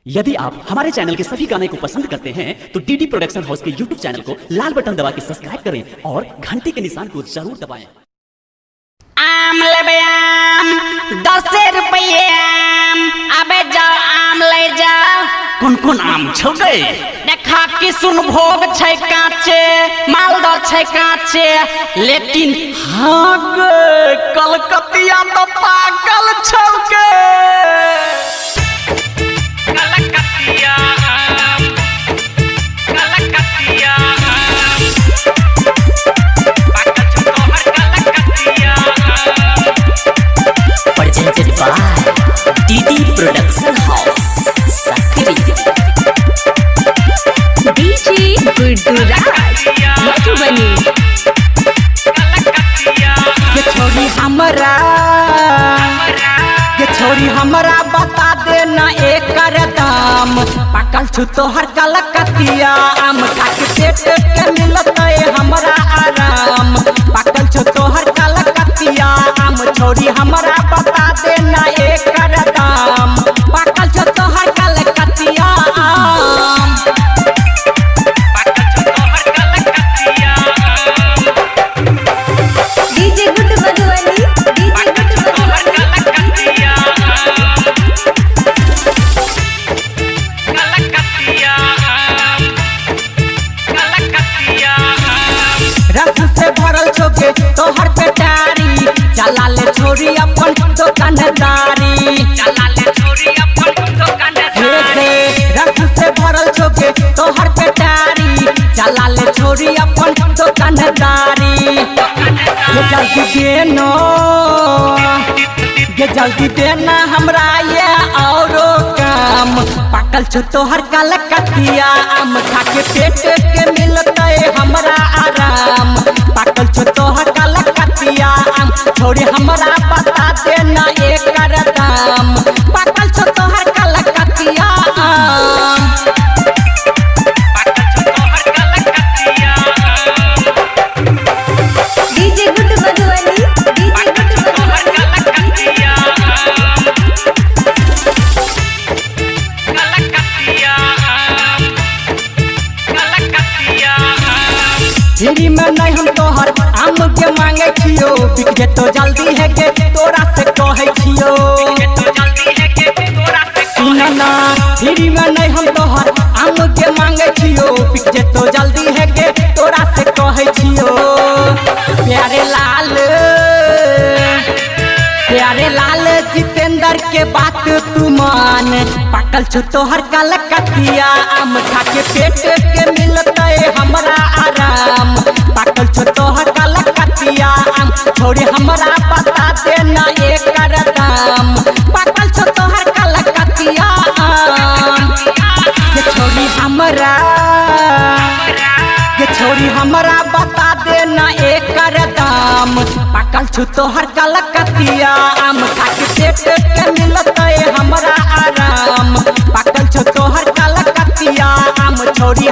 यदि आप हमारे चैनल के सभी गाने को पसंद करते हैं तो डीडी प्रोडक्शन हाउस के यूट्यूब चैनल को लाल बटन दबा के सब्सक्राइब करें और घंटी के निशान को जरूर दबाएं। आम ले आम 10 रुपये आम, अबे जाओ आम ले जाओ। कौन कौन आम छौ गए? देखा किशुनभोग छै काचे, मालदह छै काचे, लेकिन हाँ गे कलकतिया तो पागल छौ गे। कलकतिया आम, कलकतिया आम, पागल छौ तोहर कलकतिया आम। Presented by DD production house Sakri. DJ Guddu Raj Madhubani. ये छोरी हमरा बता दे ना एकर दाम। पाकल छु तोहर कलकतिया आम, खाके पेट के मिलतै हमरा आराम। पाकल छु तोहर कलकतिया आम, छोरी हमरा बता दे ना एकर दाम। पाकल छु तोहर कलकतिया आम, पाकल छु तोहर कलकतिया आम। DJ Guddu Madhubani, DJ Guddu Madhubani. रस से भरल छोके तोहर पेटारी, चला ले छोरी अपन दुकानदारी। रस से भरल छोके तोहर पेटारी, चला ले छोरी अपन दुकानदारी। ये जल्दी देना हमरा ये औरो काम। पाकल छु तोहर कलकतिया आम, खाके पेट के मिलतै हमरा आराम। पाकल छु तोहर कलकतिया आम, छोड़ी हमरा बता देना एकर दाम। पाकल छु तोहर कलकतिया आम, पाकल छु तोहर कलकतिया आम। DJ Guddu Madhubani, DJ Guddu Madhubani. हिरी में नहीं हम तोहर आम के मांगे छियो, बिक जेतो जल्दी है के तोरा से कहे छियो। सुना ना हिरी में नहीं हम तोहर आम के मांगे छियो, बिक जेतो जल्दी है के तोरा से कहे छियो। प्यारे लाल जितेंद्र के बात तू मान। पाकल छु तोहर कलकतिया आम, खाके पेट के मिलतै हमरा आराम। पाकल छु तोहर कलकतिया आम, छोड़ी हमरा बता देना एकर दाम। पाकल छु तोहर कलकतिया आम, ये छोरी हमरा बता देना एकर दाम। पाकल छु तोहर कलकतिया आम, खाके पेट के मिलतै हमरा आराम। पाकल छु तोहर कलकतिया आम, छोरी